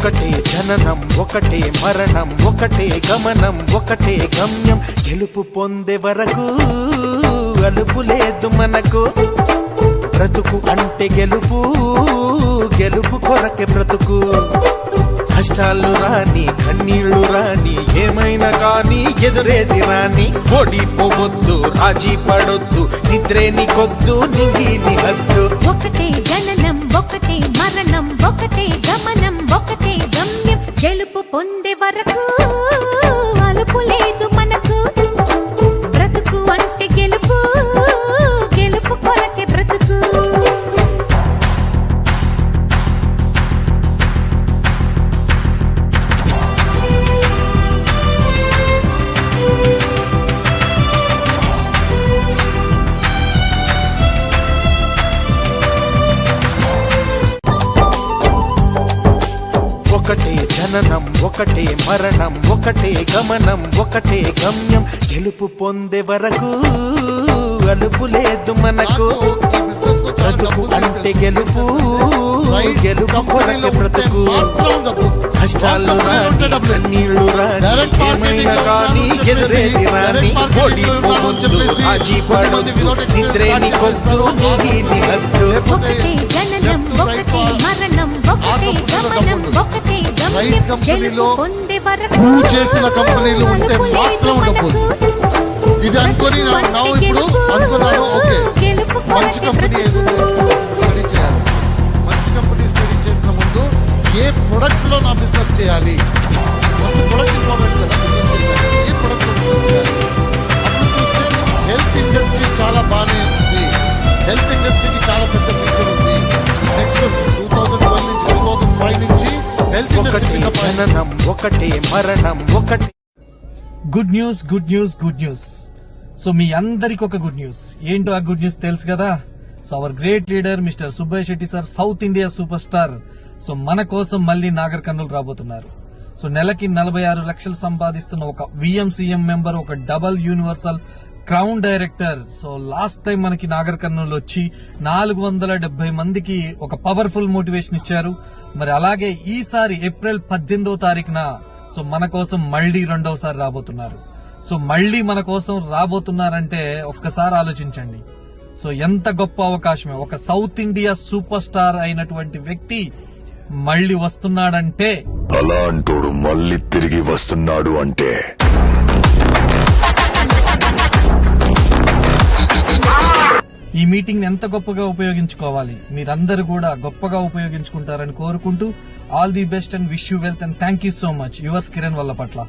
ఒకటే జననం ఒకటే మరణం ఒకటే గమనం ఒకటే గమ్యం గెలుపు పొందే వరకు అలుపు లేదు మనకు బ్రతుకు అంటే గెలుపు గెలుపు కొరకే బ్రతుకు కష్టాలు రాని కన్నీళ్లు రాని ఏమైనా కానీ ఎదురేది రాని ఓడిపోవద్దు రాజీ పడొద్దు నిద్రేని కొద్దు నింగిని హద్దు ఒకటే జననం ఒకటే మరణం ఒకటే గమనం ఒకటే గమ్యం గెలుపు పొందే వరకు అలుపు లేదు మనకు బ్రతుకు అంటే గెలుపు గెలుపు కొరకే బ్రతుకు ఒకటే జననం ఒకటే మరణం ఒకటే గమనం ఒకటే గమ్యం గెలుపు పొందే వరకు అలుపు లేదు మనకు బ్రతుకు అంటే గెలుపు గెలుపు కొరకే బ్రతుకు కష్టాలు రాని కన్నీళ్లు రాని ఏమైనా కానీ ఎదురేది రాని ఓడిపోవద్దు రాజీ పడొద్దు నిద్రేని కొద్దు నింగిని హద్దు ఒకటే జననం ఒకటే మరణం ఒకటే గమనం ఒకటే గమ్యం గెలుపు పొందే వరకు చేసిన కంపెనీలు ఉంటే మాత్రం ఉండకూడదు. ఇది అనుకుని నా ఇప్పుడు అనుకున్నాను ఓకే మంచి కంపెనీ ఏదో స్టడీ చేయాలి. మంచి కంపెనీ స్టడీ చేసిన ముందు ఏ ప్రొడక్ట్ లో నా బిజినెస్ చేయాలి ఫస్ట్ ప్రొడక్ట్ ఇంపార్టెంట్ కదా బిజినెస్ చేయాలి ఏ ప్రొడక్ట్ లో బిజినెస్ చేయాలి అప్పుడు చూస్తే హెల్త్ ఇండస్ట్రీ చాలా బాగానే ఉంది. హెల్త్ ఇండస్ట్రీకి చాలా పెద్ద ఫ్యూచర్ ఉంది. నెక్స్ట్ 2012 నుంచి 2005 నుంచి హెల్త్ ఇండస్ట్రీ జననం ఒకటే మరణం ఒకటే good news good news good news. So మీ అందరికి ఒక గుడ్ న్యూస్. ఏంటో ఆ గుడ్ న్యూస్ తెలుసు కదా. So our great leader mister Subbaiah Shetty sir south India super star so మన కోసం మళ్ళీ నాగర్ కర్నూలు రాబోతున్నారు. సో నెలకి 46 లక్షలు సంపాదిస్తున్న ఒక విఎంసీఎం మెంబర్, ఒక double universal crown director. So last time మనకి నాగర్ కర్నూలు వచ్చి 470 మందికి ఒక పవర్ఫుల్ మోటివేషన్ ఇచ్చారు. మరి అలాగే ఈసారి ఏప్రిల్ 18వ తారీఖున సో మన కోసం మళ్ళీ రెండవసారి రాబోతున్నారు. సో మళ్ళీ మన కోసం రాబోతున్నారంటే ఒక్కసారి ఆలోచించండి. సో ఎంత గొప్ప అవకాశమే. ఒక సౌత్ ఇండియా సూపర్ స్టార్ అయినటువంటి వ్యక్తి మళ్ళీ వస్తున్నాడంటే, అలాంటోడు మళ్ళీ తిరిగి వస్తున్నాడు అంటే ఈ మీటింగ్ ఎంత గొప్పగా ఉపయోగించుకోవాలి. మీరందరూ కూడా గొప్పగా ఉపయోగించుకుంటారని కోరుకుంటూ all the best and wish you wealth and thank you so much. Yours Kiran వల్లపట్ల.